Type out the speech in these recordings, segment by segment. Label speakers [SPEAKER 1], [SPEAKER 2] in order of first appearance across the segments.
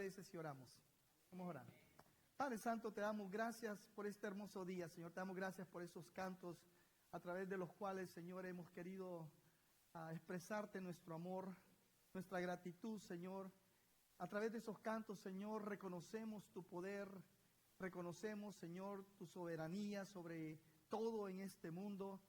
[SPEAKER 1] parece si oramos? Vamos a orar. Padre Santo, te damos gracias por este hermoso día, Señor. Te damos gracias por esos cantos a través de los cuales, Señor, hemos querido expresarte nuestro amor, nuestra gratitud, Señor. A través de esos cantos, Señor, reconocemos tu poder, reconocemos, Señor, tu soberanía sobre todo en este mundo.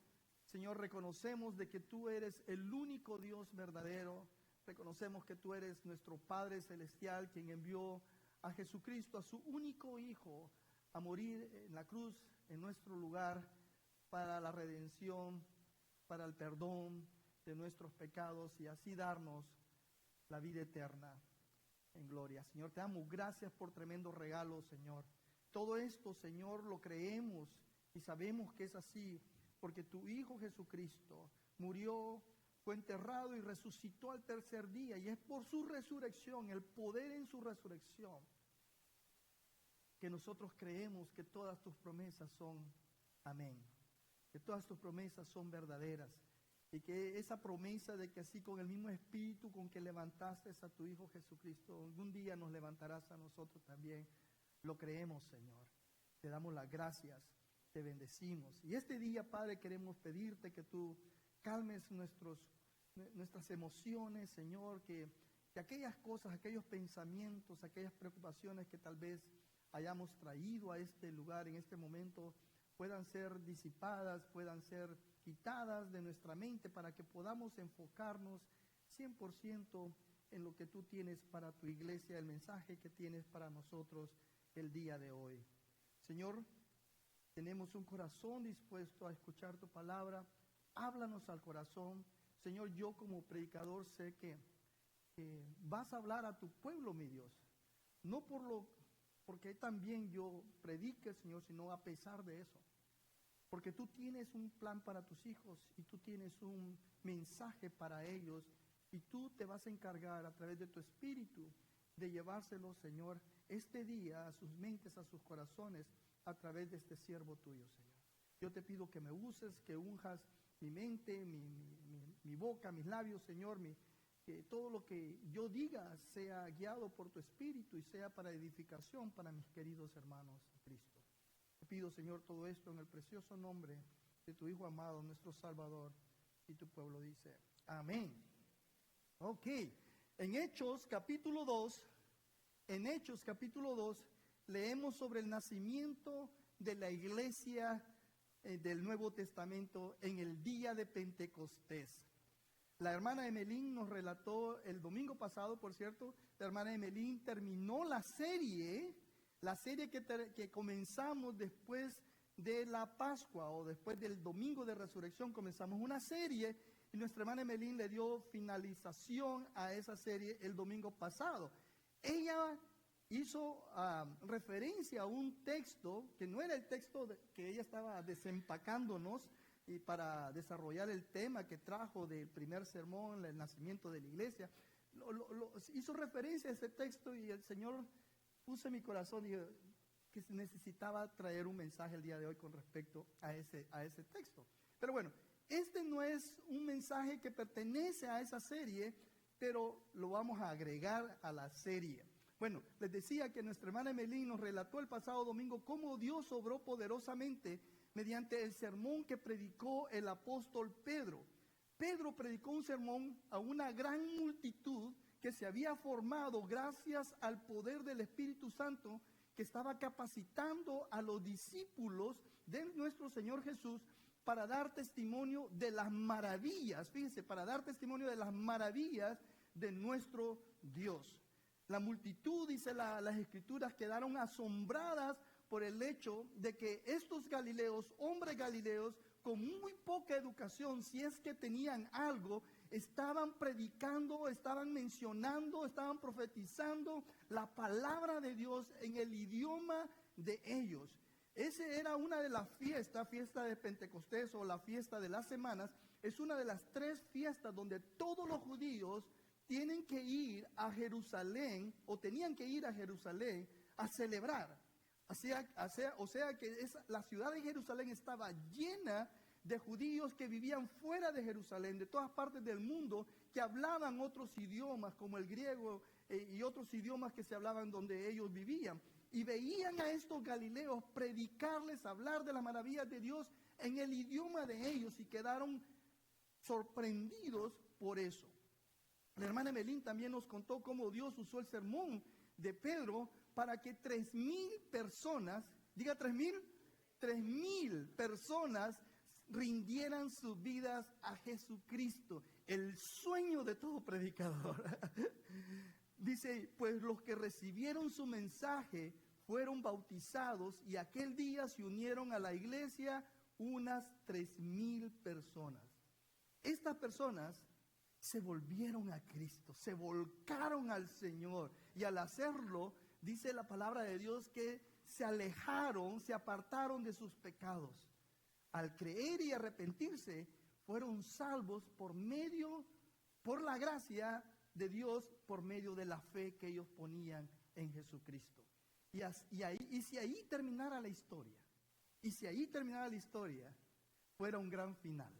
[SPEAKER 1] Señor, reconocemos de que tú eres el único Dios verdadero. Reconocemos que tú eres nuestro Padre Celestial, quien envió a Jesucristo, a su único Hijo, a morir en la cruz en nuestro lugar para la redención, para el perdón de nuestros pecados y así darnos la vida eterna en gloria. Señor, te damos gracias por tremendo regalo, Señor. Todo esto, Señor, lo creemos y sabemos que es así, porque tu Hijo Jesucristo murió, fue enterrado y resucitó al tercer día, y es por su resurrección, el poder en su resurrección, que nosotros creemos que todas tus promesas son amén, que todas tus promesas son verdaderas, y que esa promesa de que así con el mismo espíritu con que levantaste a tu Hijo Jesucristo, algún día nos levantarás a nosotros también, lo creemos, Señor. Te damos las gracias, te bendecimos. Y este día, Padre, queremos pedirte que tú calmes nuestras emociones, Señor, que aquellas cosas, aquellos pensamientos, aquellas preocupaciones que tal vez hayamos traído a este lugar en este momento puedan ser disipadas, puedan ser quitadas de nuestra mente para que podamos enfocarnos 100% en lo que tú tienes para tu iglesia, el mensaje que tienes para nosotros el día de hoy. Señor, tenemos un corazón dispuesto a escuchar tu palabra. Háblanos al corazón. Señor, yo como predicador sé que vas a hablar a tu pueblo, mi Dios. No porque también yo predique, Señor, sino a pesar de eso. Porque tú tienes un plan para tus hijos y tú tienes un mensaje para ellos y tú te vas a encargar a través de tu espíritu de llevárselo, Señor, este día a sus mentes, a sus corazones, a través de este siervo tuyo, Señor. Yo te pido que me uses, que unjas mi mente, mi boca, mis labios, Señor, que todo lo que yo diga sea guiado por tu espíritu y sea para edificación para mis queridos hermanos en Cristo. Te pido, Señor, todo esto en el precioso nombre de tu Hijo amado, nuestro Salvador, y tu pueblo dice, amén. Ok, en Hechos capítulo 2, leemos sobre el nacimiento de la iglesia del Nuevo Testamento en el día de Pentecostés. La hermana Emelín nos relató el domingo pasado, por cierto, la hermana Emelín terminó la serie que comenzamos después de la Pascua o después del domingo de resurrección. Comenzamos una serie y nuestra hermana Emelín le dio finalización a esa serie el domingo pasado. Ella hizo referencia a un texto que no era el texto que ella estaba desempacándonos y para desarrollar el tema que trajo del primer sermón, el nacimiento de la iglesia. Hizo referencia a ese texto y el Señor puso en mi corazón que se necesitaba traer un mensaje el día de hoy con respecto a ese texto. Pero bueno, este no es un mensaje que pertenece a esa serie, pero lo vamos a agregar a la serie. Bueno, les decía que nuestra hermana Emelín nos relató el pasado domingo cómo Dios obró poderosamente mediante el sermón que predicó el apóstol Pedro. Pedro predicó un sermón a una gran multitud que se había formado gracias al poder del Espíritu Santo que estaba capacitando a los discípulos de nuestro Señor Jesús para dar testimonio de las maravillas, fíjense, para dar testimonio de las maravillas de nuestro Dios. La multitud, dice las Escrituras, quedaron asombradas por el hecho de que estos galileos, hombres galileos, con muy poca educación, si es que tenían algo, estaban predicando, estaban mencionando, estaban profetizando la palabra de Dios en el idioma de ellos. Esa era una de las fiesta de Pentecostés o la fiesta de las semanas. Es una de las 3 fiestas donde todos los judíos tienen que ir a Jerusalén o tenían que ir a Jerusalén a celebrar. O sea que la ciudad de Jerusalén estaba llena de judíos que vivían fuera de Jerusalén, de todas partes del mundo, que hablaban otros idiomas como el griego y otros idiomas que se hablaban donde ellos vivían. Y veían a estos galileos predicarles, hablar de las maravillas de Dios en el idioma de ellos y quedaron sorprendidos por eso. La hermana Emelín también nos contó cómo Dios usó el sermón de Pedro para que 3,000 personas, diga 3,000 personas rindieran sus vidas a Jesucristo, el sueño de todo predicador. Dice, pues los que recibieron su mensaje fueron bautizados y aquel día se unieron a la iglesia unas 3,000 personas. Estas personas se volvieron a Cristo, se volcaron al Señor y al hacerlo, dice la palabra de Dios que se alejaron, se apartaron de sus pecados. Al creer y arrepentirse, fueron salvos por la gracia de Dios, por medio de la fe que ellos ponían en Jesucristo. Y si ahí terminara la historia, fuera un gran final.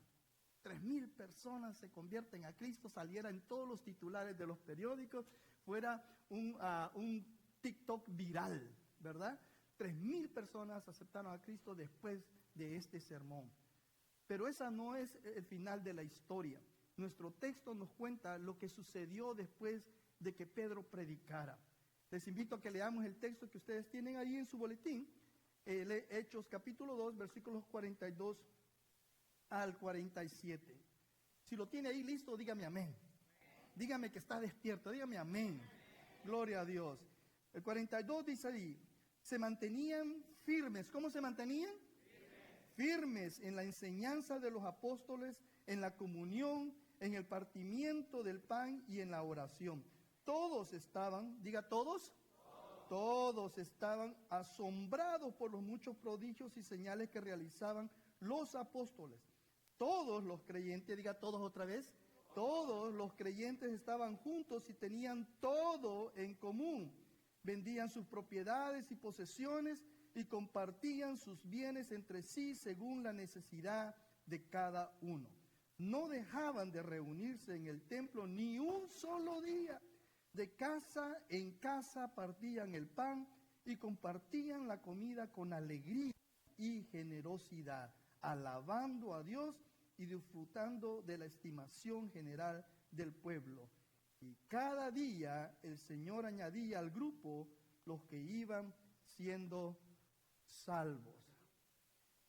[SPEAKER 1] 3,000 personas se convierten a Cristo, saliera en todos los titulares de los periódicos, fuera un TikTok viral, ¿verdad? 3,000 personas aceptaron a Cristo después de este sermón. Pero esa no es el final de la historia. Nuestro texto nos cuenta lo que sucedió después de que Pedro predicara. Les invito a que leamos el texto que ustedes tienen ahí en su boletín, Hechos capítulo 2, versículos 42 al 47. Si lo tiene ahí listo, dígame amén. Dígame que está despierto, dígame amén. Gloria a Dios. El 42 dice ahí, se mantenían firmes. ¿Cómo se mantenían? Firmes en la enseñanza de los apóstoles, en la comunión, en el partimiento del pan y en la oración. Todos estaban, diga todos. Todos estaban asombrados por los muchos prodigios y señales que realizaban los apóstoles. Todos los creyentes, diga todos otra vez, todos los creyentes estaban juntos y tenían todo en común. Vendían sus propiedades y posesiones y compartían sus bienes entre sí según la necesidad de cada uno. No dejaban de reunirse en el templo ni un solo día. De casa en casa partían el pan y compartían la comida con alegría y generosidad, alabando a Dios y disfrutando de la estimación general del pueblo. Y cada día el Señor añadía al grupo los que iban siendo salvos.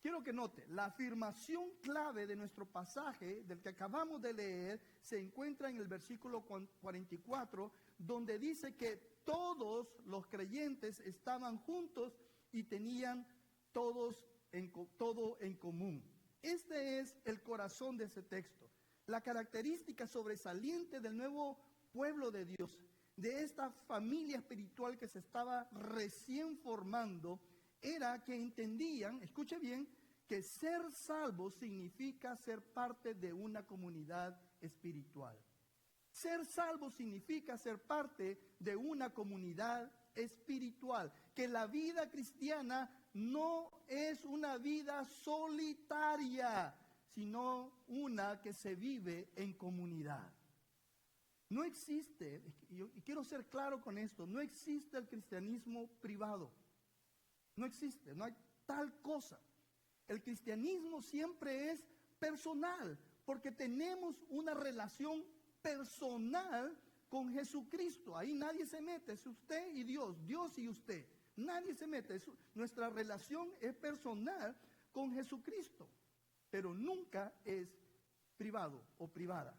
[SPEAKER 1] Quiero que note, la afirmación clave de nuestro pasaje, del que acabamos de leer, se encuentra en el versículo 44, donde dice que todos los creyentes estaban juntos y tenían todo en común. Este es el corazón de ese texto. La característica sobresaliente del nuevo pueblo de Dios, de esta familia espiritual que se estaba recién formando, era que entendían, escuche bien, que ser salvo significa ser parte de una comunidad espiritual. Ser salvo significa ser parte de una comunidad espiritual, que la vida cristiana no es una vida solitaria, sino una que se vive en comunidad. No existe, y quiero ser claro con esto, no existe el cristianismo privado. No existe, no hay tal cosa. El cristianismo siempre es personal, porque tenemos una relación personal con Jesucristo. Ahí nadie se mete, es usted y Dios, Dios y usted. Nadie se mete, nuestra relación es personal con Jesucristo, pero nunca es privado o privada.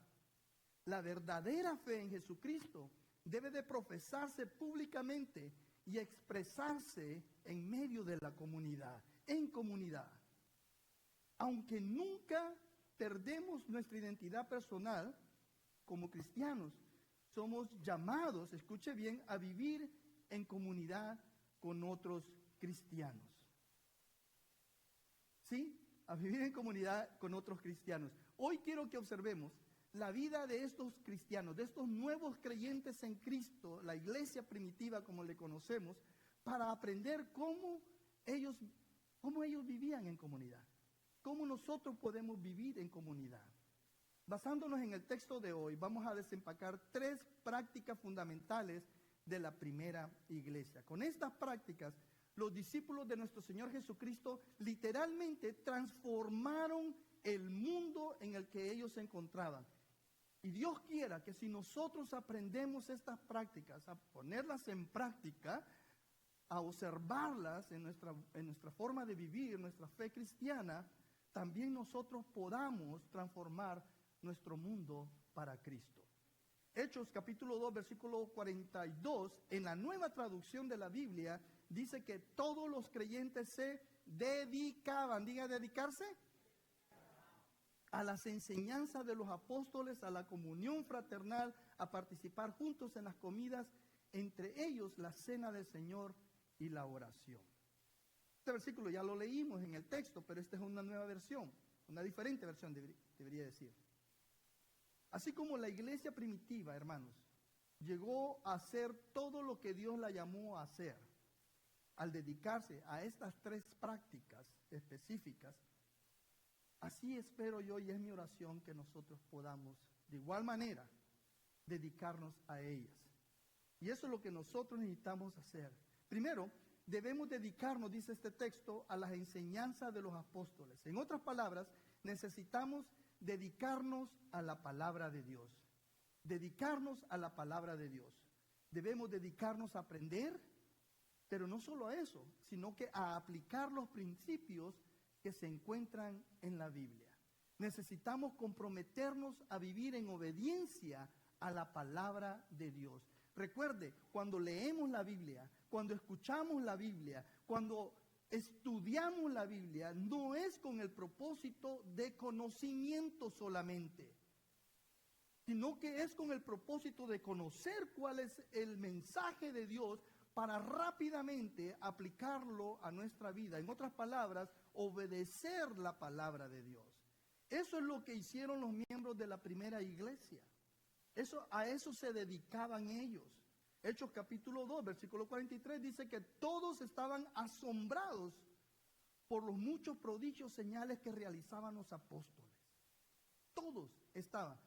[SPEAKER 1] La verdadera fe en Jesucristo debe de profesarse públicamente y expresarse en medio de la comunidad, en comunidad. Aunque nunca perdemos nuestra identidad personal como cristianos, somos llamados, escuche bien, a vivir en comunidad con otros cristianos. ¿Sí? A vivir en comunidad con otros cristianos. Hoy quiero que observemos la vida de estos cristianos, de estos nuevos creyentes en Cristo, la iglesia primitiva como le conocemos, para aprender cómo ellos vivían en comunidad. ¿cómo nosotros podemos vivir en comunidad? Basándonos en el texto de hoy, vamos a desempacar 3 prácticas fundamentales de la primera iglesia. Con estas prácticas, los discípulos de nuestro Señor Jesucristo literalmente transformaron el mundo en el que ellos se encontraban. Y Dios quiera que si nosotros aprendemos estas prácticas, a ponerlas en práctica, a observarlas en nuestra forma de vivir, nuestra fe cristiana, también nosotros podamos transformar nuestro mundo para Cristo. Hechos capítulo 2, versículo 42, en la nueva traducción de la Biblia, dice que todos los creyentes se dedicaban, diga dedicarse, a las enseñanzas de los apóstoles, a la comunión fraternal, a participar juntos en las comidas, entre ellos la cena del Señor y la oración. Este versículo ya lo leímos en el texto, pero esta es una nueva versión, una diferente versión debería decir. Así como la iglesia primitiva, hermanos, llegó a hacer todo lo que Dios la llamó a hacer, al dedicarse a estas 3 prácticas específicas, así espero yo y es mi oración que nosotros podamos de igual manera dedicarnos a ellas. Y eso es lo que nosotros necesitamos hacer. Primero, debemos dedicarnos, dice este texto, a las enseñanzas de los apóstoles. En otras palabras, necesitamos dedicarnos a la palabra de Dios. Dedicarnos a la palabra de Dios. Debemos dedicarnos a aprender, pero no solo a eso, sino que a aplicar los principios que se encuentran en la Biblia. Necesitamos comprometernos a vivir en obediencia a la palabra de Dios. Recuerde, cuando leemos la Biblia, cuando escuchamos la Biblia, cuando estudiamos la Biblia, no es con el propósito de conocimiento solamente, sino que es con el propósito de conocer cuál es el mensaje de Dios para rápidamente aplicarlo a nuestra vida. En otras palabras, obedecer la palabra de Dios. Eso es lo que hicieron los miembros de la primera iglesia. A eso se dedicaban ellos. Hechos capítulo 2, versículo 43 dice que todos estaban asombrados por los muchos prodigios, señales que realizaban los apóstoles. Todos estaban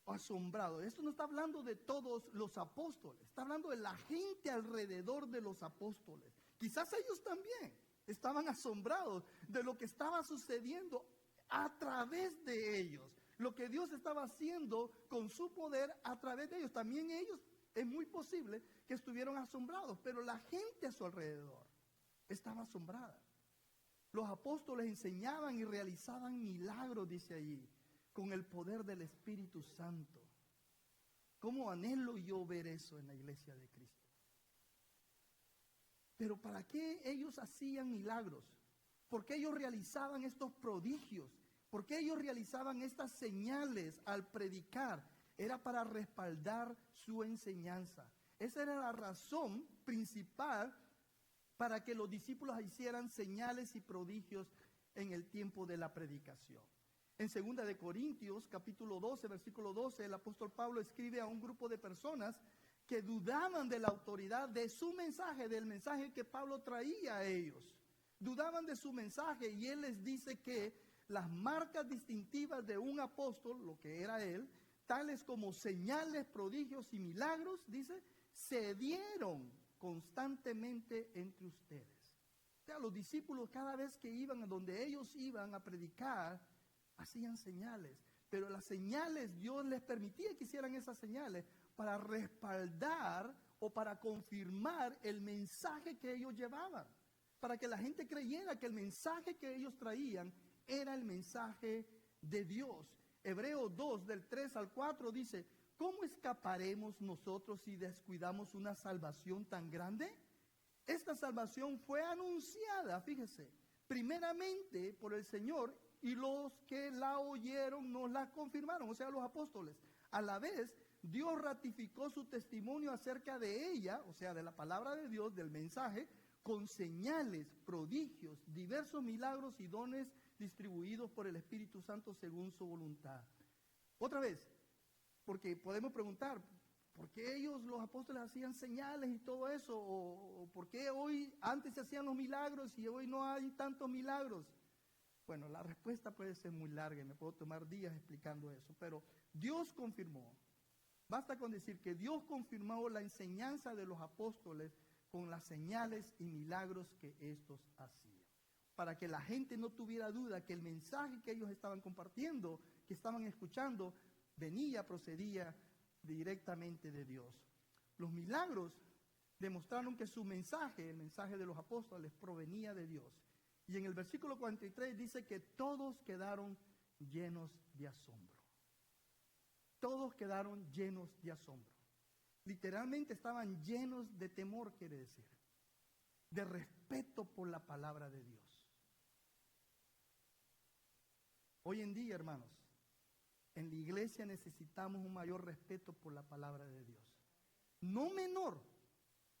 [SPEAKER 1] asombrados. Esto no está hablando de todos los apóstoles, está hablando de la gente alrededor de los apóstoles. Quizás ellos también estaban asombrados de lo que estaba sucediendo a través de ellos. Lo que Dios estaba haciendo con su poder a través de ellos. También ellos, es muy posible que estuvieron asombrados, pero la gente a su alrededor estaba asombrada. Los apóstoles enseñaban y realizaban milagros, dice allí, con el poder del Espíritu Santo. ¿Cómo anhelo yo ver eso en la iglesia de Cristo? Pero ¿para qué ellos hacían milagros? ¿Por qué ellos realizaban estos prodigios? ¿Por qué ellos realizaban estas señales al predicar? Era para respaldar su enseñanza. Esa era la razón principal para que los discípulos hicieran señales y prodigios en el tiempo de la predicación. En 2 de Corintios, capítulo 12, versículo 12, el apóstol Pablo escribe a un grupo de personas que dudaban de la autoridad de su mensaje, del mensaje que Pablo traía a ellos. Dudaban de su mensaje y él les dice que las marcas distintivas de un apóstol, lo que era él, tales como señales, prodigios y milagros, dice, se dieron constantemente entre ustedes. O sea, los discípulos cada vez que iban a donde ellos iban a predicar, hacían señales. Pero las señales, Dios les permitía que hicieran esas señales para respaldar o para confirmar el mensaje que ellos llevaban. Para que la gente creyera que el mensaje que ellos traían era el mensaje de Dios. Hebreos 2, del 3 al 4 dice, ¿cómo escaparemos nosotros si descuidamos una salvación tan grande? Esta salvación fue anunciada, fíjese, primeramente por el Señor y los que la oyeron nos la confirmaron, o sea, los apóstoles. A la vez, Dios ratificó su testimonio acerca de ella, o sea, de la palabra de Dios, del mensaje, con señales, prodigios, diversos milagros y dones distribuidos por el Espíritu Santo según su voluntad. Otra vez, porque podemos preguntar, ¿por qué ellos, los apóstoles, hacían señales y todo eso? ¿O por qué hoy, antes se hacían los milagros y hoy no hay tantos milagros? Bueno, la respuesta puede ser muy larga y me puedo tomar días explicando eso, pero Dios confirmó. Basta con decir que Dios confirmó la enseñanza de los apóstoles con las señales y milagros que estos hacían, para que la gente no tuviera duda que el mensaje que ellos estaban compartiendo, que estaban escuchando, procedía directamente de Dios. Los milagros demostraron que su mensaje, el mensaje de los apóstoles, provenía de Dios. Y en el versículo 43 dice que todos quedaron llenos de asombro. Todos quedaron llenos de asombro. Literalmente estaban llenos de temor, quiere decir, de respeto por la palabra de Dios. Hoy en día, hermanos, en la iglesia necesitamos un mayor respeto por la palabra de Dios. No menor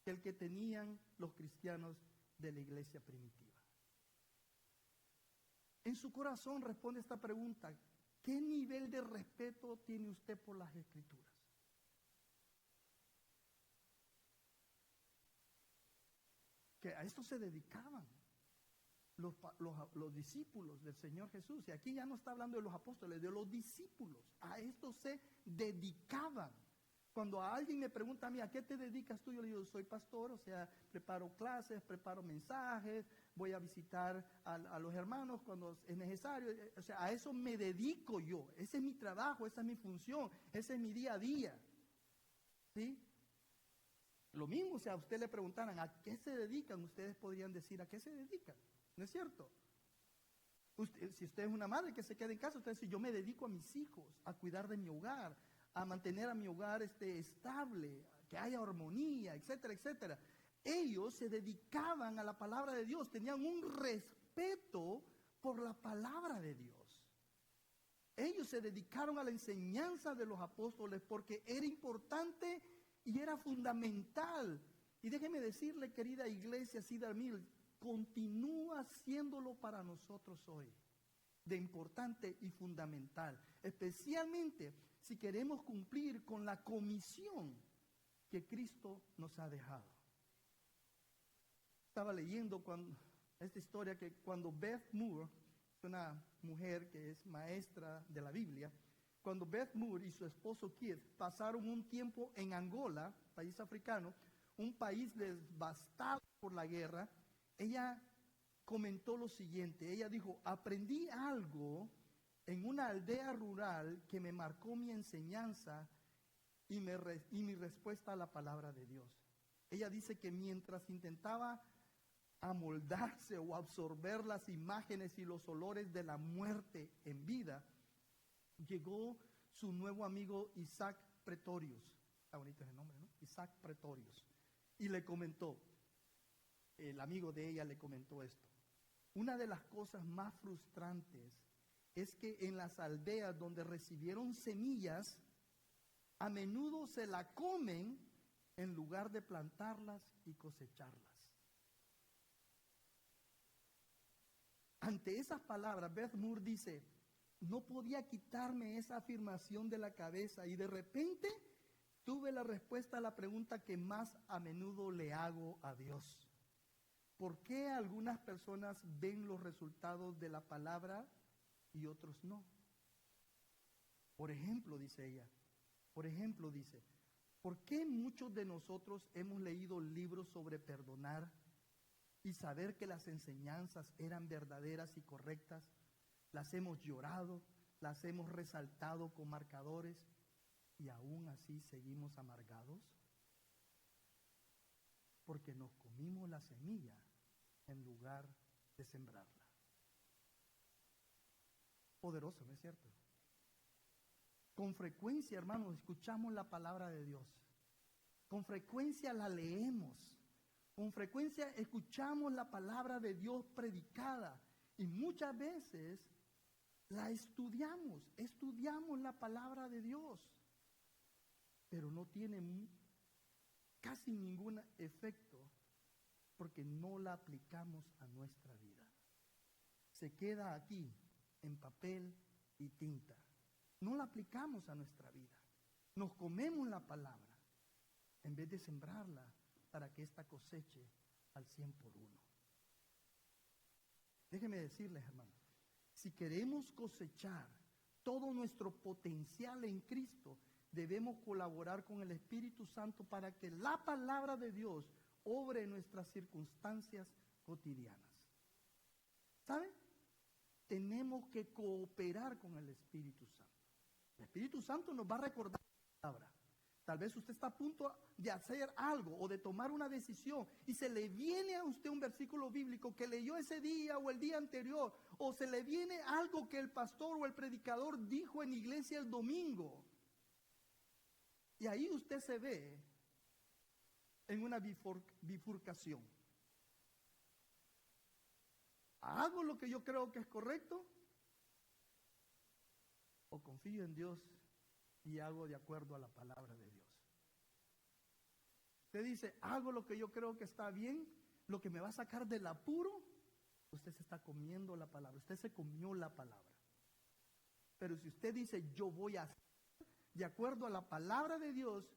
[SPEAKER 1] que el que tenían los cristianos de la iglesia primitiva. En su corazón responde esta pregunta: ¿qué nivel de respeto tiene usted por las Escrituras? Que a esto se dedicaban los discípulos del Señor Jesús. Y aquí ya no está hablando de los apóstoles, de los discípulos. A esto se dedicaban. Cuando a alguien me pregunta a mí, ¿a qué te dedicas tú? Yo le digo, soy pastor, o sea, preparo clases, preparo mensajes, voy a visitar a los hermanos cuando es necesario. O sea, a eso me dedico yo. Ese es mi trabajo, esa es mi función, ese es mi día a día. ¿Sí? Lo mismo, si a usted le preguntaran, ¿a qué se dedican? Ustedes podrían decir, ¿a qué se dedican? ¿No es cierto? Si usted es una madre que se queda en casa, usted dice, yo me dedico a mis hijos, a cuidar de mi hogar, a mantener a mi hogar estable, que haya armonía, etcétera, etcétera. Ellos se dedicaban a la palabra de Dios, tenían un respeto por la palabra de Dios. Ellos se dedicaron a la enseñanza de los apóstoles porque era importante y era fundamental. Y déjeme decirle, querida iglesia Cedar Mill, continúa siéndolo para nosotros hoy, de importante y fundamental, especialmente si queremos cumplir con la comisión que Cristo nos ha dejado. Estaba leyendo esta historia que cuando Beth Moore, una mujer que es maestra de la Biblia, cuando Beth Moore y su esposo Keith pasaron un tiempo en Angola, país africano, un país devastado por la guerra, ella comentó lo siguiente. Ella dijo, aprendí algo en una aldea rural que me marcó mi enseñanza y mi respuesta a la palabra de Dios. Ella dice que mientras intentaba amoldarse o absorber las imágenes y los olores de la muerte en vida, llegó su nuevo amigo Isaac Pretorius. Está bonito ese nombre, ¿no? Isaac Pretorius. Y le comentó, el amigo de ella le comentó esto. Una de las cosas más frustrantes es que en las aldeas donde recibieron semillas, a menudo se la comen en lugar de plantarlas y cosecharlas. Ante esas palabras, Beth Moore dice, no podía quitarme esa afirmación de la cabeza y de repente tuve la respuesta a la pregunta que más a menudo le hago a Dios. ¿Por qué algunas personas ven los resultados de la palabra y otros no? Por ejemplo, dice ella, ¿por qué muchos de nosotros hemos leído libros sobre perdonar y saber que las enseñanzas eran verdaderas y correctas? Las hemos llorado, las hemos resaltado con marcadores y aún así seguimos amargados. Porque nos comimos la semilla en lugar de sembrarla. Poderoso, ¿no es cierto? Con frecuencia, hermanos, escuchamos la palabra de Dios. Con frecuencia la leemos. Con frecuencia escuchamos la palabra de Dios predicada. Y muchas veces la estudiamos la palabra de Dios. Pero no tiene casi ningún efecto porque no la aplicamos a nuestra vida. Se queda aquí en papel y tinta. No la aplicamos a nuestra vida. Nos comemos la palabra en vez de sembrarla para que ésta coseche al 100 por 1. Déjenme decirles, hermanos, Si queremos cosechar todo nuestro potencial en Cristo, debemos colaborar con el Espíritu Santo para que la palabra de Dios obre en nuestras circunstancias cotidianas. ¿Saben? Tenemos que cooperar con el Espíritu Santo. El Espíritu Santo nos va a recordar la palabra. Tal vez usted está a punto de hacer algo o de tomar una decisión y se le viene a usted un versículo bíblico que leyó ese día o el día anterior, o se le viene algo que el pastor o el predicador dijo en iglesia el domingo. Y ahí usted se ve en una bifurcación. ¿Hago lo que yo creo que es correcto? ¿O confío en Dios y hago de acuerdo a la palabra de Dios? Usted dice, hago lo que yo creo que está bien, lo que me va a sacar del apuro. Usted se está comiendo la palabra, usted se comió la palabra. Pero si usted dice, yo voy a hacer de acuerdo a la palabra de Dios,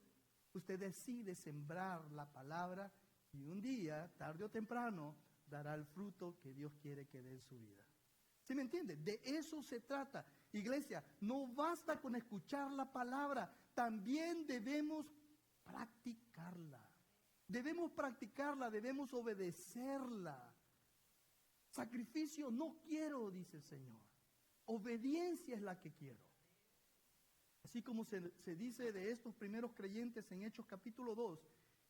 [SPEAKER 1] usted decide sembrar la palabra y un día, tarde o temprano, dará el fruto que Dios quiere que dé en su vida. ¿Sí me entiende? De eso se trata. Iglesia, no basta con escuchar la palabra, también debemos practicarla. Debemos practicarla, debemos obedecerla. Sacrificio no quiero, dice el Señor. Obediencia es la que quiero. Así como se dice de estos primeros creyentes en Hechos capítulo 2,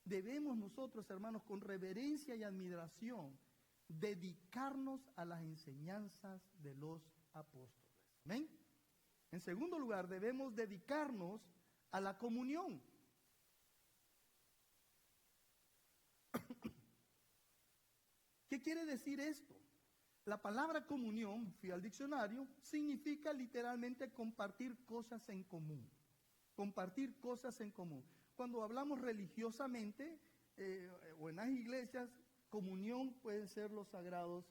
[SPEAKER 1] debemos nosotros, hermanos, con reverencia y admiración, dedicarnos a las enseñanzas de los apóstoles. ¿Amén? En segundo lugar, debemos dedicarnos a la comunión. ¿Qué quiere decir esto? La palabra comunión, fui al diccionario, significa literalmente compartir cosas en común. Compartir cosas en común. Cuando hablamos religiosamente o en las iglesias, comunión pueden ser los sagrados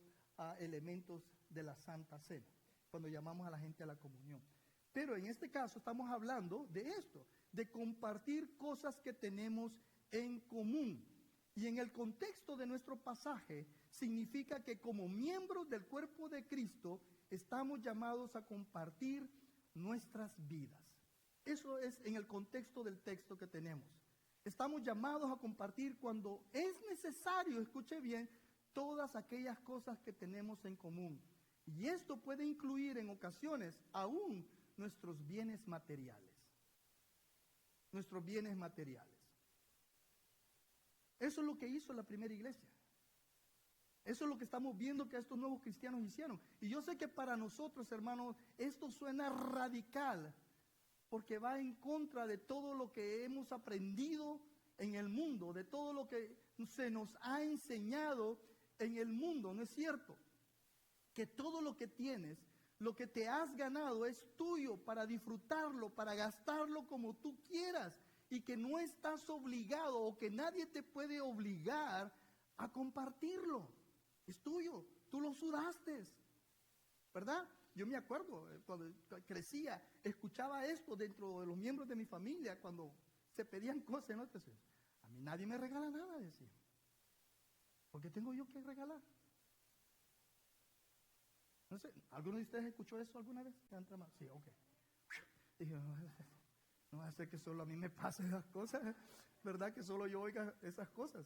[SPEAKER 1] elementos de la Santa Cena, cuando llamamos a la gente a la comunión. Pero en este caso estamos hablando de esto, de compartir cosas que tenemos en común. Y en el contexto de nuestro pasaje, significa que como miembros del cuerpo de Cristo, estamos llamados a compartir nuestras vidas. Eso es en el contexto del texto que tenemos. Estamos llamados a compartir cuando es necesario, escuche bien, todas aquellas cosas que tenemos en común. Y esto puede incluir en ocasiones aún nuestros bienes materiales. Nuestros bienes materiales. Eso es lo que hizo la primera iglesia. Eso es lo que estamos viendo que estos nuevos cristianos hicieron. Y yo sé que para nosotros, hermanos, esto suena radical, porque va en contra de todo lo que hemos aprendido en el mundo, de todo lo que se nos ha enseñado en el mundo. ¿No es cierto? Que todo lo que tienes, lo que te has ganado es tuyo para disfrutarlo, para gastarlo como tú quieras, y que no estás obligado o que nadie te puede obligar a compartirlo. Es tuyo, tú lo sudaste, ¿verdad? Yo me acuerdo, cuando crecía, escuchaba esto dentro de los miembros de mi familia, cuando se pedían cosas, ¿no? Entonces, a mí nadie me regala nada, decía. ¿Por qué tengo yo que regalar? No sé, ¿alguno de ustedes escuchó eso alguna vez? Sí, ok. Dije, no va a ser que solo a mí me pasen esas cosas, ¿verdad? Que solo yo oiga esas cosas,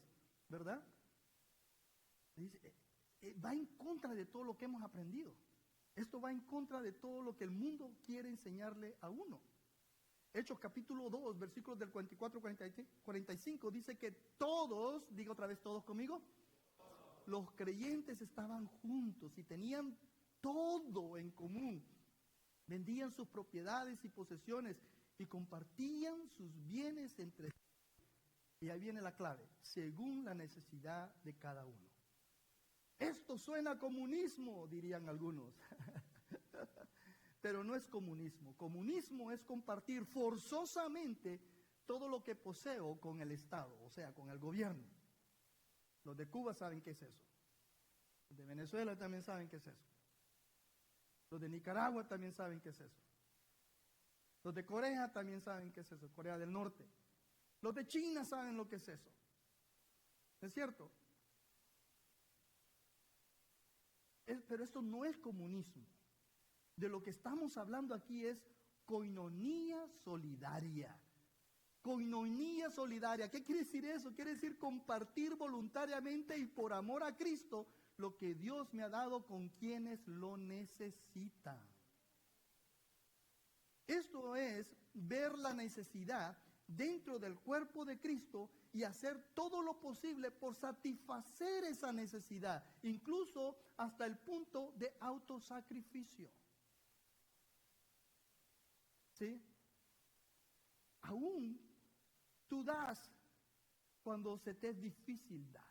[SPEAKER 1] ¿verdad? Dice, va en contra de todo lo que hemos aprendido. Esto va en contra de todo lo que el mundo quiere enseñarle a uno. Hechos capítulo 2, versículos del 44 45, dice que todos, diga otra vez todos conmigo, los creyentes estaban juntos y tenían todo en común. Vendían sus propiedades y posesiones y compartían sus bienes entre sí. Y ahí viene la clave, según la necesidad de cada uno. Esto suena a comunismo, dirían algunos. Pero no es comunismo. Comunismo es compartir forzosamente todo lo que poseo con el Estado, o sea, con el gobierno. Los de Cuba saben qué es eso. Los de Venezuela también saben qué es eso. Los de Nicaragua también saben qué es eso. Los de Corea también saben qué es eso, Corea del Norte. Los de China saben lo que es eso. ¿No es cierto? Pero esto no es comunismo. De lo que estamos hablando aquí es coinonía solidaria. Coinonía solidaria. ¿Qué quiere decir eso? Quiere decir compartir voluntariamente y por amor a Cristo lo que Dios me ha dado con quienes lo necesitan. Esto es ver la necesidad dentro del cuerpo de Cristo y hacer todo lo posible por satisfacer esa necesidad, incluso hasta el punto de autosacrificio. ¿Sí? Aún tú das cuando se te es difícil dar.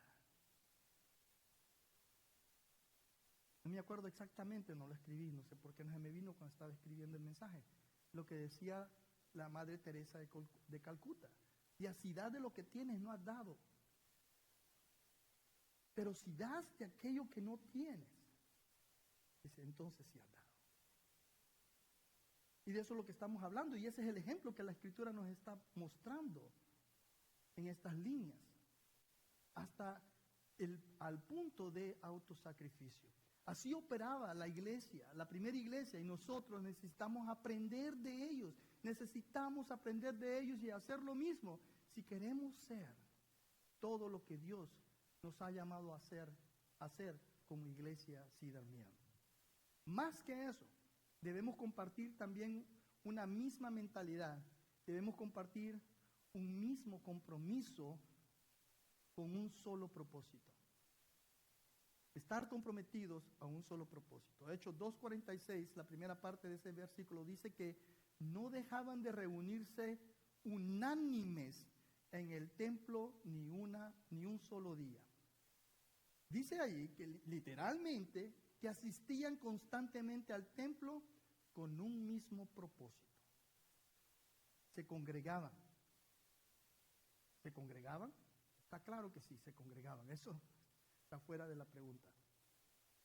[SPEAKER 1] No me acuerdo exactamente, no lo escribí, no sé por qué no se me vino cuando estaba escribiendo el mensaje. Lo que decía la Madre Teresa de Calcuta. Y así das de lo que tienes, no has dado. Pero si das de aquello que no tienes, dice, entonces sí has dado. Y de eso es lo que estamos hablando. Y ese es el ejemplo que la Escritura nos está mostrando en estas líneas. Hasta al punto de autosacrificio. Así operaba la iglesia, la primera iglesia, y nosotros necesitamos aprender de ellos. Necesitamos aprender de ellos y hacer lo mismo si queremos ser todo lo que Dios nos ha llamado a hacer como iglesia Sidermian. Más que eso, debemos compartir también una misma mentalidad, debemos compartir un mismo compromiso con un solo propósito. Estar comprometidos a un solo propósito. Hechos 2:46, la primera parte de ese versículo, dice que no dejaban de reunirse unánimes en el templo ni un solo día. Dice ahí que literalmente que asistían constantemente al templo con un mismo propósito. Se congregaban. ¿Se congregaban? Está claro que sí, se congregaban. Eso está fuera de la pregunta.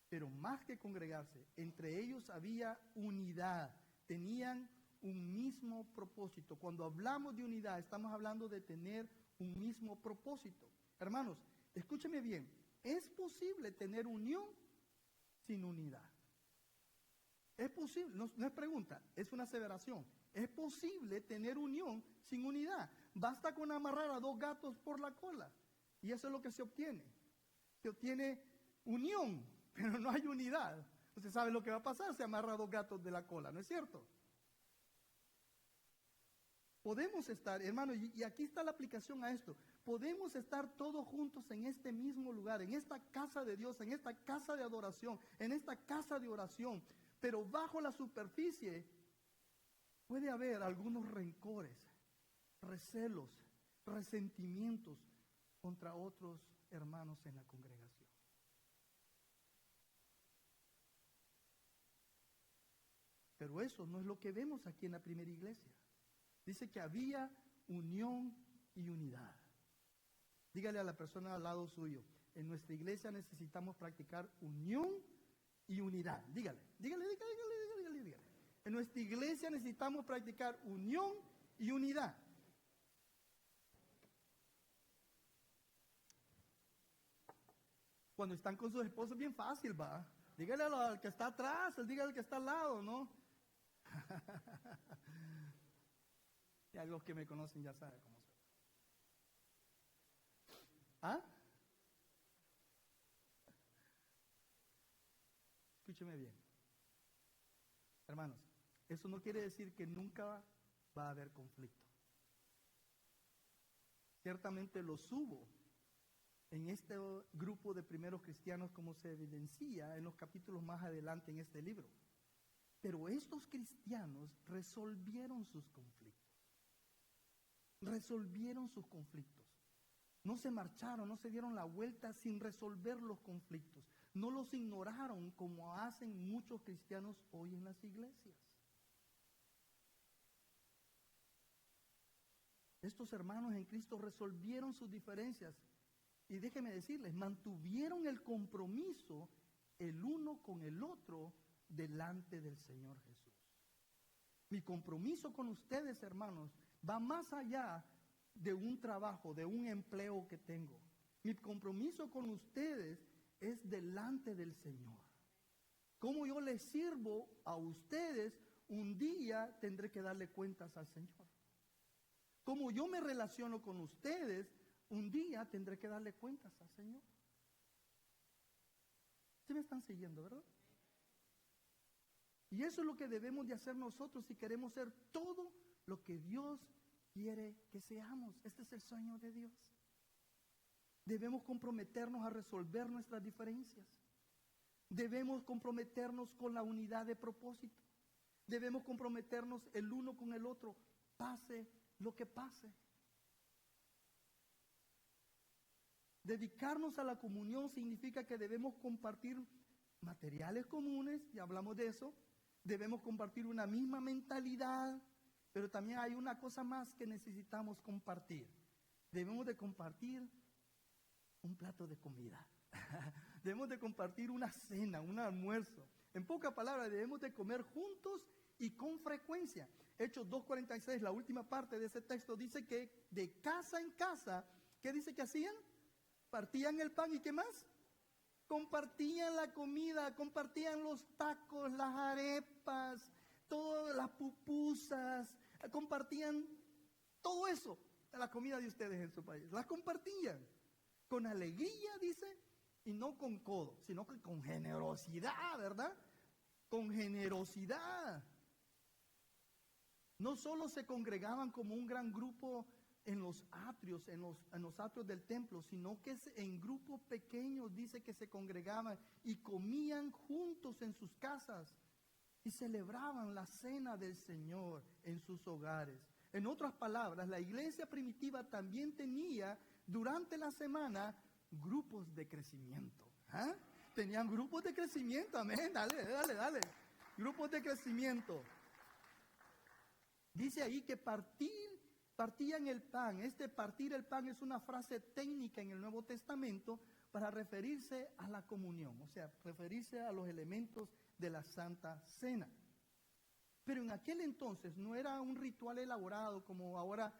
[SPEAKER 1] Pero más que congregarse, entre ellos había unidad. Tenían un mismo propósito. Cuando hablamos de unidad, estamos hablando de tener un mismo propósito. Hermanos, escúcheme bien. Es posible tener unión sin unidad. Es posible, no es pregunta, es una aseveración. Es posible tener unión sin unidad. Basta con amarrar a dos gatos por la cola. Y eso es lo que se obtiene. Se obtiene unión, pero no hay unidad. Usted sabe lo que va a pasar, se amarra a dos gatos de la cola, ¿no es cierto? Podemos estar, hermano, y aquí está la aplicación a esto. Podemos estar todos juntos en este mismo lugar, en esta casa de Dios, en esta casa de adoración, en esta casa de oración. Pero bajo la superficie puede haber algunos rencores, recelos, resentimientos contra otros hermanos en la congregación. Pero eso no es lo que vemos aquí en la primera iglesia. Dice que había unión y unidad. Dígale a la persona al lado suyo, en nuestra iglesia necesitamos practicar unión y unidad. Dígale. En nuestra iglesia necesitamos practicar unión y unidad. Cuando están con sus esposos es bien fácil, va. Dígale al que está atrás, dígale al que está al lado, ¿no? Ya los que me conocen ya saben cómo soy. ¿Ah? Escúcheme bien. Hermanos, eso no quiere decir que nunca va a haber conflicto. Ciertamente los hubo en este grupo de primeros cristianos, como se evidencia en los capítulos más adelante en este libro. Pero estos cristianos resolvieron sus conflictos. Resolvieron sus conflictos. No se marcharon, no se dieron la vuelta sin resolver los conflictos. No los ignoraron como hacen muchos cristianos hoy en las iglesias. Estos hermanos en Cristo resolvieron sus diferencias. Y déjenme decirles, mantuvieron el compromiso el uno con el otro delante del Señor Jesús. Mi compromiso con ustedes, hermanos, va más allá de un trabajo, de un empleo que tengo. Mi compromiso con ustedes es delante del Señor. Cómo yo les sirvo a ustedes, un día tendré que darle cuentas al Señor. Cómo yo me relaciono con ustedes, un día tendré que darle cuentas al Señor. ¿Sí me están siguiendo, verdad? Y eso es lo que debemos de hacer nosotros si queremos ser todo lo que Dios quiere que seamos. Este es el sueño de Dios. Debemos comprometernos a resolver nuestras diferencias. Debemos comprometernos con la unidad de propósito. Debemos comprometernos el uno con el otro, pase lo que pase. Dedicarnos a la comunión significa que debemos compartir materiales comunes, ya hablamos de eso. Debemos compartir una misma mentalidad, pero también hay una cosa más que necesitamos compartir. Debemos de compartir un plato de comida. Debemos de compartir una cena, un almuerzo. En pocas palabras, debemos de comer juntos y con frecuencia. Hechos 2:46, la última parte de ese texto, dice que de casa en casa, ¿qué dice que hacían? Partían el pan y ¿qué más? Compartían la comida, compartían los tacos, las arepas, todas las pupusas, compartían todo eso, la comida de ustedes en su país. Las compartían con alegría, dice, y no con codo, sino que con generosidad, ¿verdad? Con generosidad. No solo se congregaban como un gran grupo en los atrios, en los atrios del templo, sino que en grupos pequeños dice que se congregaban y comían juntos en sus casas y celebraban la cena del Señor en sus hogares. En otras palabras, la iglesia primitiva también tenía durante la semana grupos de crecimiento. ¿Ah? Tenían grupos de crecimiento, amén, dale. Grupos de crecimiento. Dice ahí que partían el pan. Este partir el pan es una frase técnica en el Nuevo Testamento para referirse a la comunión, o sea, referirse a los elementos de la Santa Cena. Pero en aquel entonces no era un ritual elaborado como ahora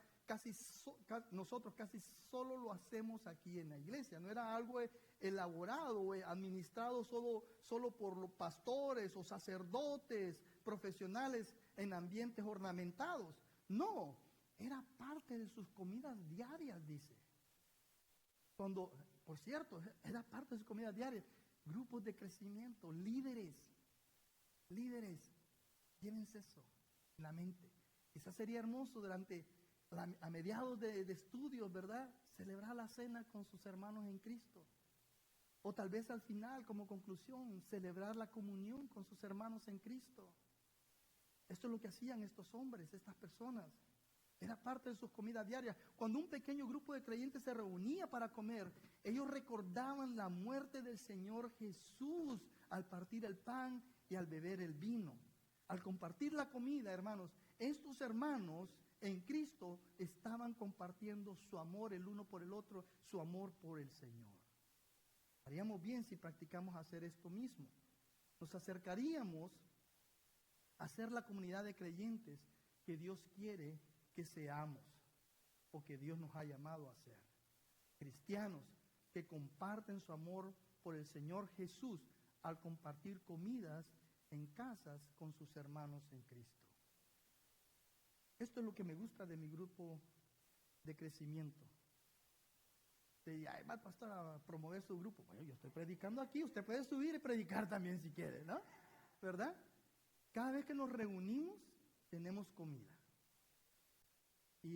[SPEAKER 1] nosotros casi solo lo hacemos aquí en la iglesia. No era algo elaborado o administrado solo por los pastores o sacerdotes profesionales en ambientes ornamentados. No, era parte de sus comidas diarias, dice. Por cierto, era parte de sus comidas diarias. Grupos de crecimiento, líderes, llévense eso en la mente. Quizás sería hermoso a mediados de estudios, ¿verdad? Celebrar la cena con sus hermanos en Cristo. O tal vez al final, como conclusión, celebrar la comunión con sus hermanos en Cristo. Esto es lo que hacían estos hombres, estas personas. Era parte de sus comidas diarias. Cuando un pequeño grupo de creyentes se reunía para comer, ellos recordaban la muerte del Señor Jesús al partir el pan y al beber el vino. Al compartir la comida, hermanos, estos hermanos en Cristo estaban compartiendo su amor el uno por el otro, su amor por el Señor. Haríamos bien si practicamos hacer esto mismo. Nos acercaríamos a ser la comunidad de creyentes que Dios quiere que seamos o que Dios nos ha llamado a ser. Cristianos que comparten su amor por el Señor Jesús al compartir comidas en casas con sus hermanos en Cristo. Esto es lo que me gusta de mi grupo de crecimiento. Va el pastor a promover su grupo. Bueno, yo estoy predicando aquí, usted puede subir y predicar también si quiere, ¿no? ¿Verdad? Cada vez que nos reunimos, tenemos comida. Y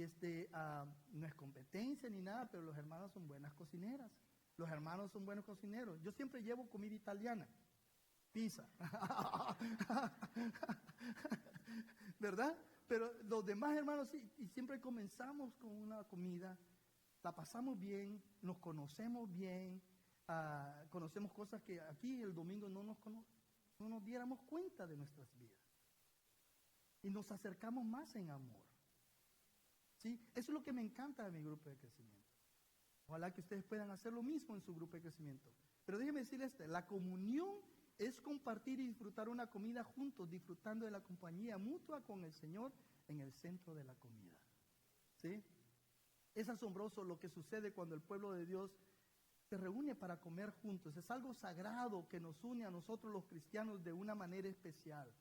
[SPEAKER 1] no es competencia ni nada, pero los hermanos son buenas cocineras. Los hermanos son buenos cocineros. Yo siempre llevo comida italiana. Pizza. ¿Verdad? Pero los demás hermanos sí, y siempre comenzamos con una comida, la pasamos bien, nos conocemos bien, conocemos cosas que aquí el domingo no nos diéramos cuenta de nuestras vidas. Y nos acercamos más en amor. ¿Sí? Eso es lo que me encanta de mi grupo de crecimiento. Ojalá que ustedes puedan hacer lo mismo en su grupo de crecimiento. Pero déjenme decirles la comunión es compartir y disfrutar una comida juntos, disfrutando de la compañía mutua con el Señor en el centro de la comida. ¿Sí? Es asombroso lo que sucede cuando el pueblo de Dios se reúne para comer juntos. Es algo sagrado que nos une a nosotros los cristianos de una manera especial.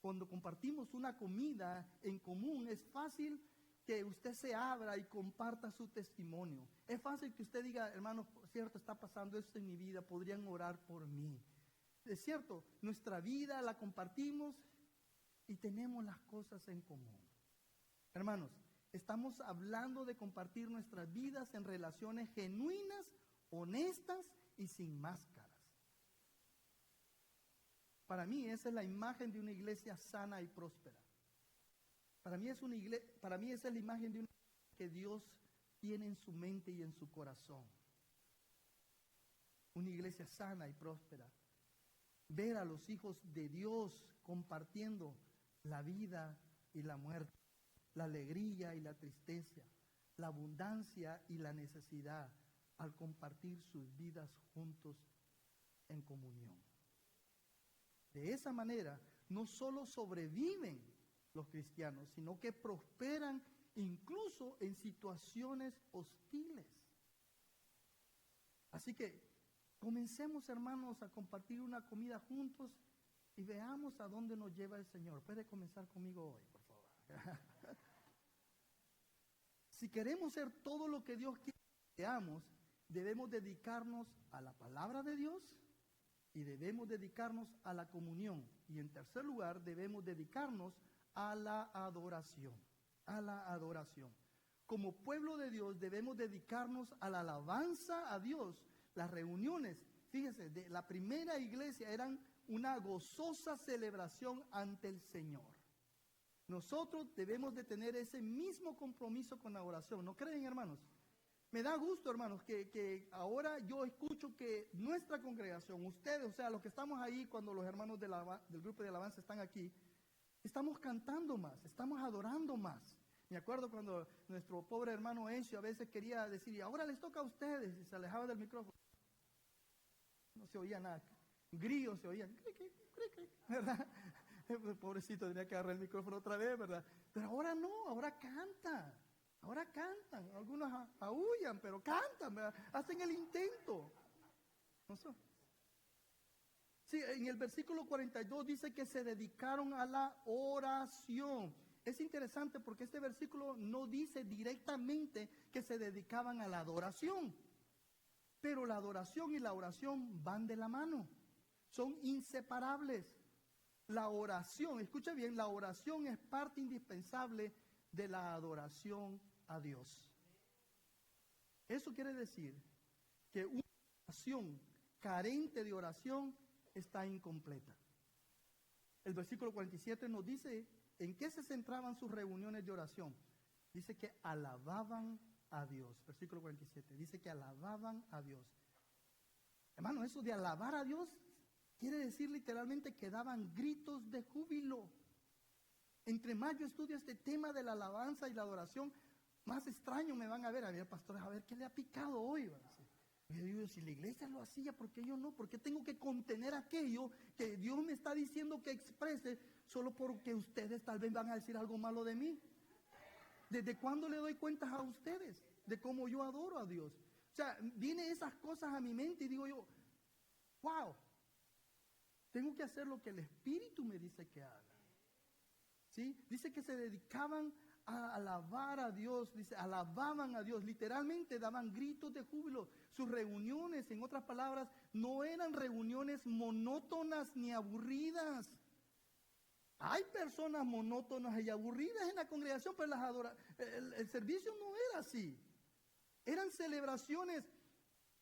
[SPEAKER 1] Cuando compartimos una comida en común, es fácil que usted se abra y comparta su testimonio. Es fácil que usted diga, hermanos, cierto, está pasando esto en mi vida, podrían orar por mí. Es cierto, nuestra vida la compartimos y tenemos las cosas en común. Hermanos, estamos hablando de compartir nuestras vidas en relaciones genuinas, honestas y sin máscaras. Para mí esa es la imagen de una iglesia sana y próspera. Para mí esa es la imagen de una iglesia que Dios tiene en su mente y en su corazón. Una iglesia sana y próspera. Ver a los hijos de Dios compartiendo la vida y la muerte, la alegría y la tristeza, la abundancia y la necesidad, al compartir sus vidas juntos en comunión. De esa manera, no solo sobreviven los cristianos, sino que prosperan incluso en situaciones hostiles. Así que comencemos, hermanos, a compartir una comida juntos y veamos a dónde nos lleva el Señor. Puede comenzar conmigo hoy, por favor. Si queremos ser todo lo que Dios quiere que seamos, debemos dedicarnos a la palabra de Dios y debemos dedicarnos a la comunión. Y en tercer lugar, debemos dedicarnos a la adoración. A la adoración. Como pueblo de Dios debemos dedicarnos a la alabanza a Dios. Las reuniones, fíjense, de la primera iglesia eran una gozosa celebración ante el Señor. Nosotros debemos de tener ese mismo compromiso con la oración. ¿No creen, hermanos? Me da gusto, hermanos, que ahora yo escucho que nuestra congregación, ustedes, o sea, los que estamos ahí, cuando los hermanos del grupo de alabanza están aquí, estamos cantando más, estamos adorando más. Me acuerdo cuando nuestro pobre hermano Encio a veces quería decir, y ahora les toca a ustedes, y se alejaba del micrófono. No se oía nada, grillos se oían, ¿verdad? Pobrecito, tenía que agarrar el micrófono otra vez, ¿verdad? Pero ahora no, ahora cantan, algunos aúllan, pero cantan, ¿verdad? Hacen el intento. ¿No sé? Sí, en el versículo 42 dice que se dedicaron a la oración. Es interesante porque este versículo no dice directamente que se dedicaban a la adoración. Pero la adoración y la oración van de la mano. Son inseparables. La oración, escucha bien, la oración es parte indispensable de la adoración a Dios. Eso quiere decir que una oración carente de oración está incompleta. El versículo 47 nos dice en qué se centraban sus reuniones de oración. Dice que alababan a Dios. Versículo 47 dice que alababan a Dios. Hermano, eso de alabar a Dios quiere decir literalmente que daban gritos de júbilo. Entre más yo estudio este tema de la alabanza y la adoración, más extraño me van a ver, pastores, a ver qué le ha picado hoy. Yo digo, si la iglesia lo hacía, ¿por qué yo no? ¿Por qué tengo que contener aquello que Dios me está diciendo que exprese solo porque ustedes tal vez van a decir algo malo de mí? ¿Desde cuándo le doy cuentas a ustedes de cómo yo adoro a Dios? O sea, vienen esas cosas a mi mente y digo yo, wow, tengo que hacer lo que el Espíritu me dice que haga. ¿Sí? Dice que se dedicaban a alabar a Dios, dice, alababan a Dios, literalmente daban gritos de júbilo. Sus reuniones, en otras palabras, no eran reuniones monótonas ni aburridas. Hay personas monótonas y aburridas en la congregación, pero el servicio no era así. Eran celebraciones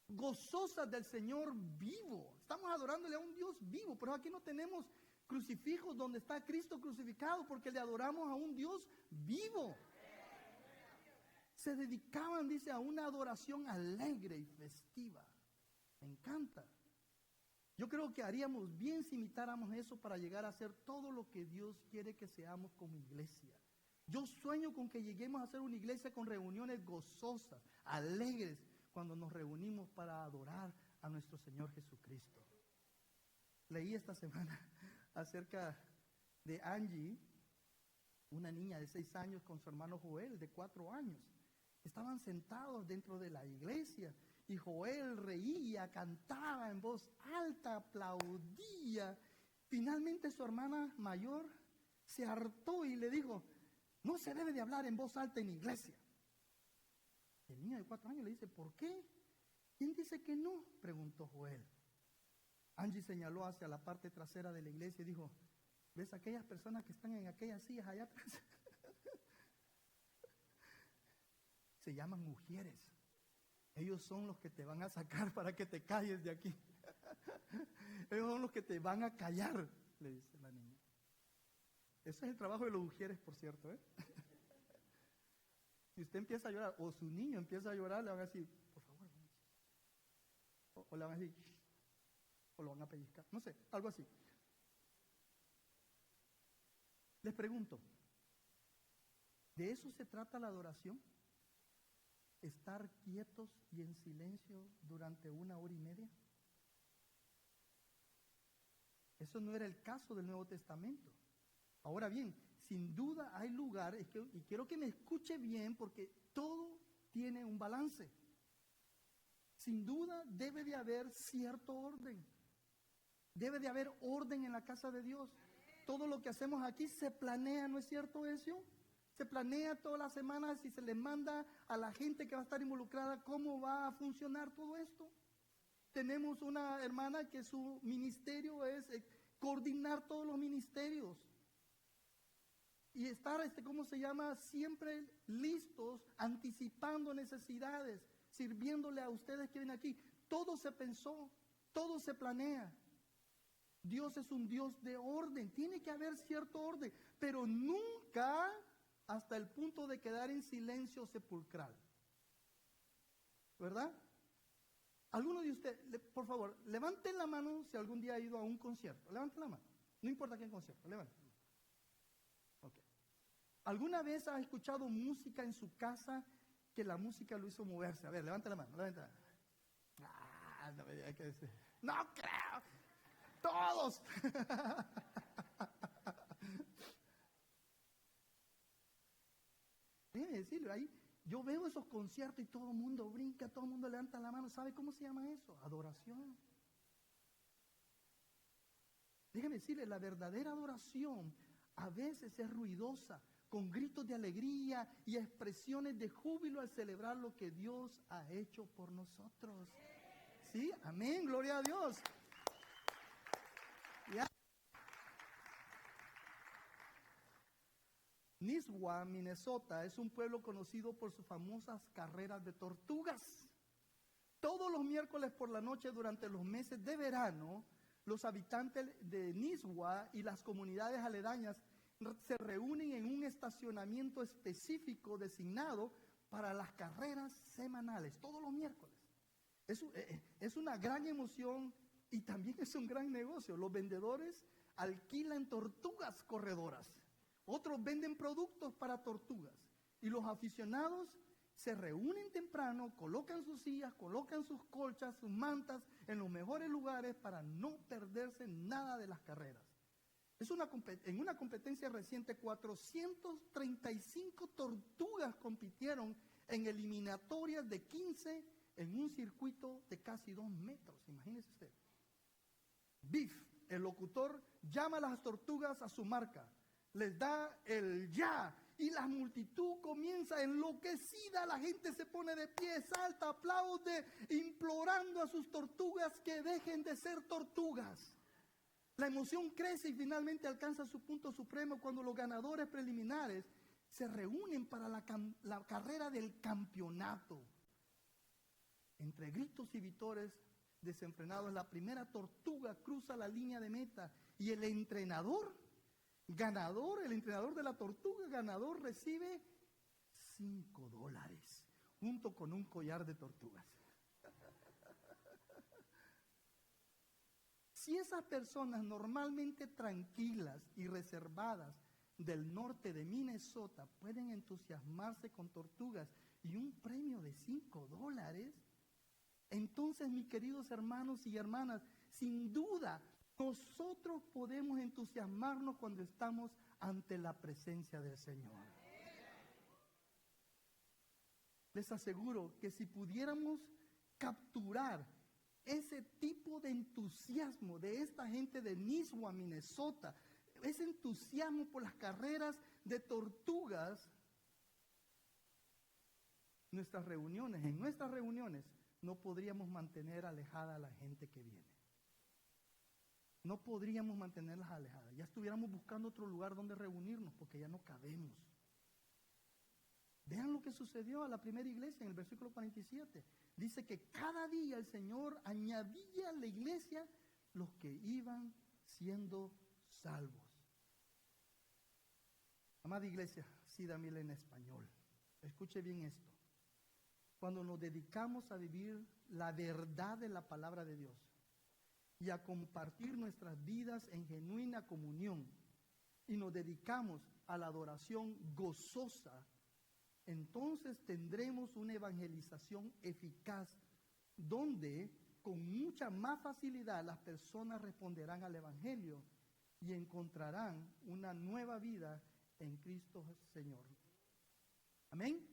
[SPEAKER 1] gozosas del Señor vivo. Estamos adorándole a un Dios vivo, pero aquí no tenemos crucifijos donde está Cristo crucificado, porque le adoramos a un Dios vivo. Se dedicaban, dice, a una adoración alegre y festiva. Me encanta. Yo creo que haríamos bien si imitáramos eso para llegar a ser todo lo que Dios quiere que seamos como iglesia. Yo sueño con que lleguemos a ser una iglesia con reuniones gozosas, alegres, cuando nos reunimos para adorar a nuestro Señor Jesucristo. Leí esta semana acerca de Angie, una niña de 6 años con su hermano Joel de 4 años. Estaban sentados dentro de la iglesia Y Joel reía, cantaba en voz alta, aplaudía. Finalmente su hermana mayor se hartó y le dijo, no se debe de hablar en voz alta en iglesia. El niño de 4 años le dice, ¿por qué? ¿Quién dice que no?, preguntó Joel. Angie señaló hacia la parte trasera de la iglesia y dijo, ¿ves aquellas personas que están en aquellas sillas allá atrás? Se llaman mujeres. Ellos son los que te van a sacar para que te calles de aquí. Ellos son los que te van a callar, le dice la niña. Ese es el trabajo de los mujeres, por cierto, ¿eh? Si usted empieza a llorar, o su niño empieza a llorar, le van a decir, por favor, o le van a decir, o lo van a pellizcar, no sé, algo así. Les pregunto, ¿de eso se trata la adoración? ¿Estar quietos y en silencio durante 1 hora y media? Eso no era el caso del Nuevo Testamento. Ahora bien, sin duda hay lugares, y quiero que me escuche bien porque todo tiene un balance. Sin duda debe de haber cierto orden. Debe de haber orden en la casa de Dios. Todo lo que hacemos aquí se planea, ¿no es cierto eso? Se planea todas las semanas y se le manda a la gente que va a estar involucrada cómo va a funcionar todo esto. Tenemos una hermana que su ministerio es coordinar todos los ministerios. Y estar, siempre listos, anticipando necesidades, sirviéndole a ustedes que vienen aquí. Todo se pensó, todo se planea. Dios es un Dios de orden, tiene que haber cierto orden, pero nunca hasta el punto de quedar en silencio sepulcral. ¿Verdad? Alguno de ustedes, por favor, levanten la mano si algún día ha ido a un concierto. Levanten la mano, no importa qué concierto, levanten. Okay. ¿Alguna vez ha escuchado música en su casa que la música lo hizo moverse? A ver, levanten la mano, levanten la mano. No me diga que decir. ¡No creo! ¡Todos! Déjeme decirle, ahí yo veo esos conciertos y todo el mundo brinca, todo el mundo levanta la mano. ¿Sabe cómo se llama eso? Adoración. Déjeme decirle, la verdadera adoración a veces es ruidosa, con gritos de alegría y expresiones de júbilo al celebrar lo que Dios ha hecho por nosotros. ¿Sí? Amén, gloria a Dios. ¿Ya? Nisswa, Minnesota, es un pueblo conocido por sus famosas carreras de tortugas. Todos los miércoles por la noche durante los meses de verano, los habitantes de Nisswa y las comunidades aledañas se reúnen en un estacionamiento específico designado para las carreras semanales, todos los miércoles. Es una gran emoción y también es un gran negocio. Los vendedores alquilan tortugas corredoras. Otros venden productos para tortugas. Y los aficionados se reúnen temprano, colocan sus sillas, colocan sus colchas, sus mantas en los mejores lugares para no perderse nada de las carreras. En una competencia reciente, 435 tortugas compitieron en eliminatorias de 15 en un circuito de casi 2 metros. Imagínese usted. Biff, el locutor, llama a las tortugas a su marca. Les da el ya y la multitud comienza enloquecida. La gente se pone de pie, salta, aplaude, implorando a sus tortugas que dejen de ser tortugas. La emoción crece y finalmente alcanza su punto supremo cuando los ganadores preliminares se reúnen para la carrera del campeonato. Entre gritos y vítores desenfrenados, la primera tortuga cruza la línea de meta y el entrenador de la tortuga ganador recibe $5 junto con un collar de tortugas. Si esas personas normalmente tranquilas y reservadas del norte de Minnesota pueden entusiasmarse con tortugas y un premio de $5, entonces, mis queridos hermanos y hermanas, sin duda, nosotros podemos entusiasmarnos cuando estamos ante la presencia del Señor. Les aseguro que si pudiéramos capturar ese tipo de entusiasmo de esta gente de Nisswa, Minnesota, ese entusiasmo por las carreras de tortugas. En nuestras reuniones, no podríamos mantener alejada a la gente que viene. No podríamos mantenerlas alejadas. Ya estuviéramos buscando otro lugar donde reunirnos porque ya no cabemos. Vean lo que sucedió a la primera iglesia en el versículo 47. Dice que cada día el Señor añadía a la iglesia los que iban siendo salvos. Amada iglesia, sí, Damiel en español. Escuche bien esto. Cuando nos dedicamos a vivir la verdad de la palabra de Dios y a compartir nuestras vidas en genuina comunión y nos dedicamos a la adoración gozosa, entonces tendremos una evangelización eficaz donde con mucha más facilidad las personas responderán al evangelio y encontrarán una nueva vida en Cristo Señor. Amén.